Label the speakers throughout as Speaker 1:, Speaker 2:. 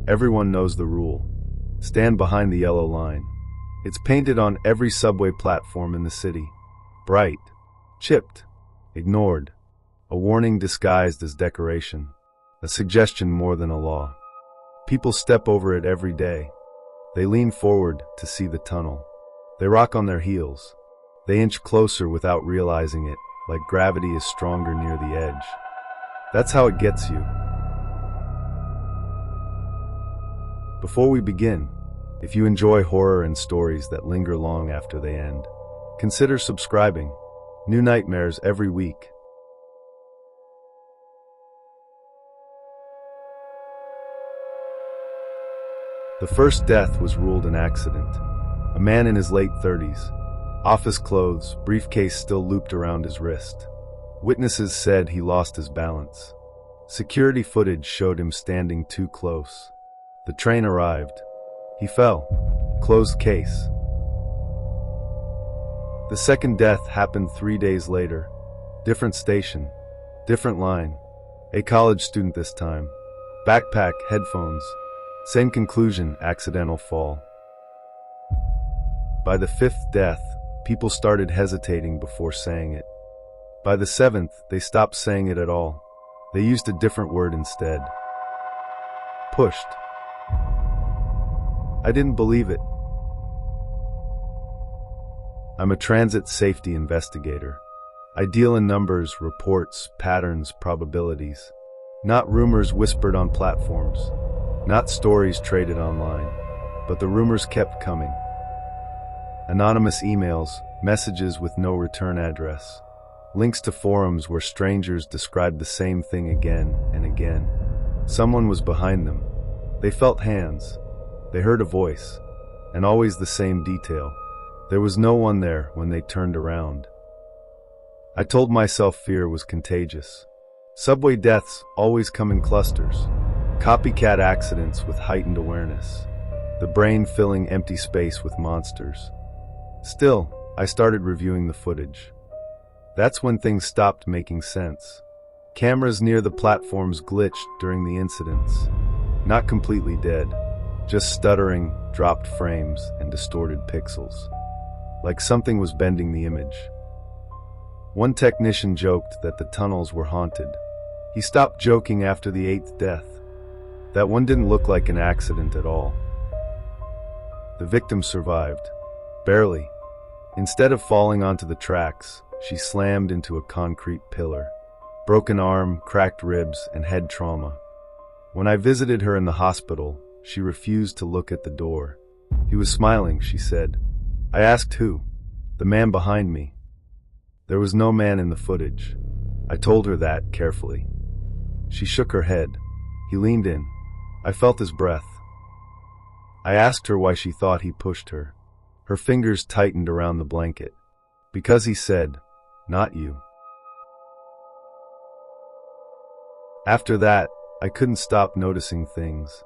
Speaker 1: Everyone knows the rule. Stand behind the yellow line. It's painted on every subway platform in the city. Bright. Chipped. Ignored. A warning disguised as decoration. A suggestion more than a law. People step over it every day. They lean forward to see the tunnel. They rock on their heels. They inch closer without realizing it, like gravity is stronger near the edge. That's how it gets you. Before we begin, if you enjoy horror and stories that linger long after they end, consider subscribing. New nightmares every week. The first death was ruled an accident. A man in his late 30s. Office clothes, briefcase still looped around his wrist. Witnesses said he lost his balance. Security footage showed him standing too close. The train arrived. He fell. Closed case. The second death happened 3 days later. Different station. Different line. A college student this time. Backpack, headphones. Same conclusion, accidental fall. By the fifth death, people started hesitating before saying it. By the seventh, they stopped saying it at all. They used a different word instead. Pushed. I didn't believe it. I'm a transit safety investigator. I deal in numbers, reports, patterns, probabilities. Not rumors whispered on platforms. Not stories traded online. But the rumors kept coming. Anonymous emails, messages with no return address. Links to forums where strangers described the same thing again and again. Someone was behind them. They felt hands. They heard a voice. And always the same detail. There was no one there when they turned around. I told myself fear was contagious. Subway deaths always come in clusters. Copycat accidents with heightened awareness. The brain filling empty space with monsters. Still, I started reviewing the footage. That's when things stopped making sense. Cameras near the platforms glitched during the incidents. Not completely dead, just stuttering, dropped frames, and distorted pixels. Like something was bending the image. One technician joked that the tunnels were haunted. He stopped joking after the 8th death. That one didn't look like an accident at all. The victim survived. Barely. Instead of falling onto the tracks, she slammed into a concrete pillar. Broken arm, cracked ribs, and head trauma. When I visited her in the hospital, she refused to look at the door. He was smiling, she said. I asked who. The man behind me. There was no man in the footage. I told her that carefully. She shook her head. He leaned in. I felt his breath. I asked her why she thought he pushed her. Her fingers tightened around the blanket. Because he said, not you. After that, I couldn't stop noticing things.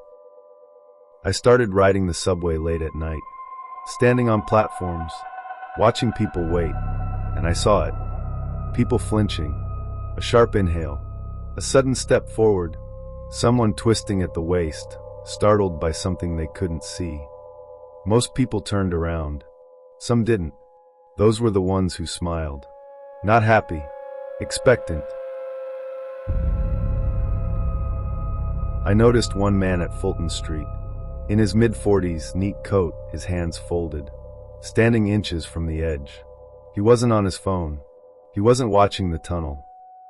Speaker 1: I started riding the subway late at night, standing on platforms, watching people wait, and I saw it. People flinching, a sharp inhale, a sudden step forward, someone twisting at the waist, startled by something they couldn't see. Most people turned around. Some didn't. Those were the ones who smiled. Not happy, expectant. I noticed one man at Fulton Street. In his mid-40s, neat coat, his hands folded, standing inches from the edge. He wasn't on his phone. He wasn't watching the tunnel.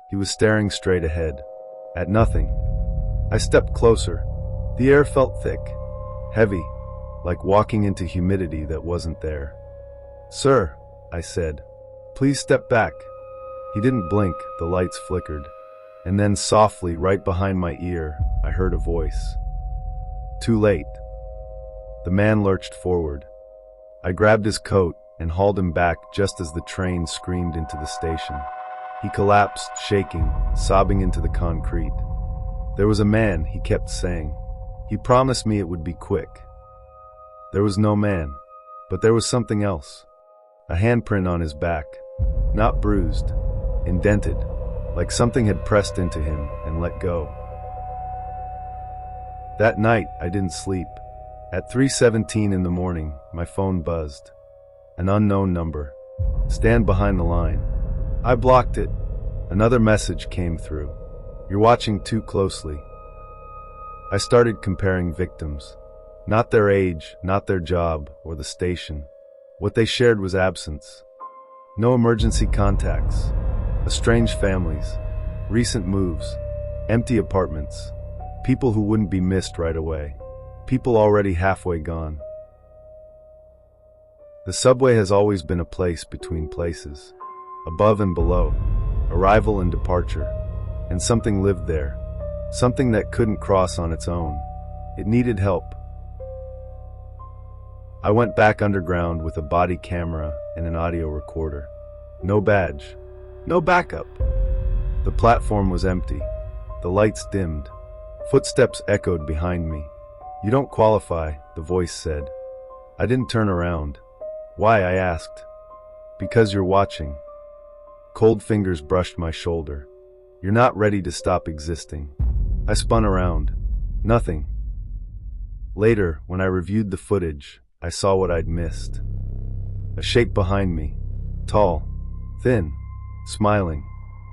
Speaker 1: He was staring straight ahead, at nothing. I stepped closer. The air felt thick, heavy, like walking into humidity that wasn't there. Sir, I said, please step back. He didn't blink, the lights flickered. And then softly, right behind my ear, I heard a voice. Too late. The man lurched forward. I grabbed his coat and hauled him back just as the train screamed into the station. He collapsed, shaking, sobbing into the concrete. There was a man, he kept saying. He promised me it would be quick. There was no man, but there was something else. A handprint on his back, not bruised, indented, like something had pressed into him and let go. That night, I didn't sleep. At 3:17 in the morning, my phone buzzed. An unknown number. Stand behind the line. I blocked it. Another message came through. You're watching too closely. I started comparing victims. Not their age, not their job, or the station. What they shared was absence. No emergency contacts. Estranged families. Recent moves. Empty apartments. People who wouldn't be missed right away. People already halfway gone. The subway has always been a place between places. Above and below. Arrival and departure. And something lived there. Something that couldn't cross on its own. It needed help. I went back underground with a body camera and an audio recorder. No badge. No backup. The platform was empty. The lights dimmed. Footsteps echoed behind me. You don't qualify, the voice said. I didn't turn around. Why, I asked. Because you're watching. Cold fingers brushed my shoulder. You're not ready to stop existing. I spun around. Nothing. Later, when I reviewed the footage, I saw what I'd missed. A shape behind me. Tall. Thin. Smiling.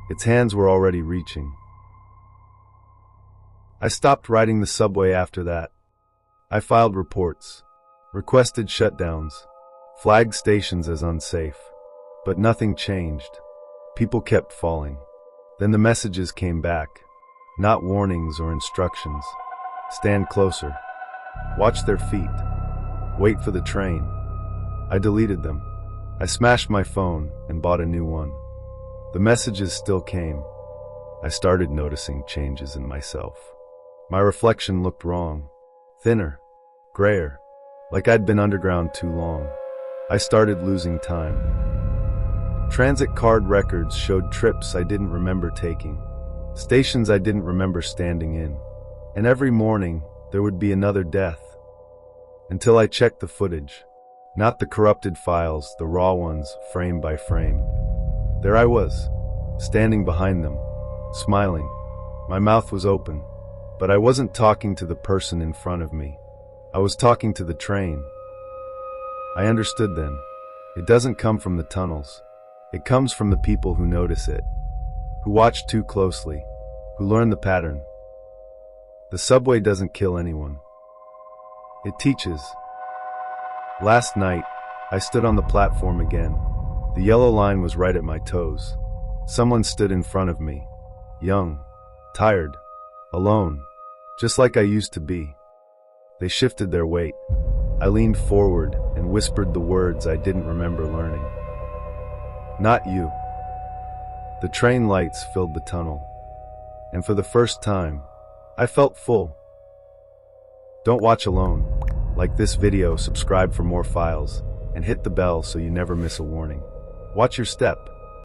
Speaker 1: Its hands were already reaching. I stopped riding the subway after that. I filed reports. Requested shutdowns. Flagged stations as unsafe. But nothing changed. People kept falling. Then the messages came back. Not warnings or instructions. Stand closer. Watch their feet. Wait for the train. I deleted them. I smashed my phone and bought a new one. The messages still came. I started noticing changes in myself. My reflection looked wrong. Thinner. Grayer. Like I'd been underground too long. I started losing time. Transit card records showed trips I didn't remember taking. Stations I didn't remember standing in. And every morning, there would be another death. Until I checked the footage. Not the corrupted files, the raw ones, frame by frame. There I was, standing behind them, smiling. My mouth was open, but I wasn't talking to the person in front of me. I was talking to the train. I understood then. It doesn't come from the tunnels. It comes from the people who notice it, who watch too closely, who learn the pattern. The subway doesn't kill anyone. It teaches. Last night, I stood on the platform again. The yellow line was right at my toes. Someone stood in front of me. Young, tired, alone, just like I used to be. They shifted their weight. I leaned forward and whispered the words I didn't remember learning. Not you. The train lights filled the tunnel. And for the first time, I felt full. Don't watch alone. Like this video, subscribe for more files, and hit the bell so you never miss a warning. Watch your step.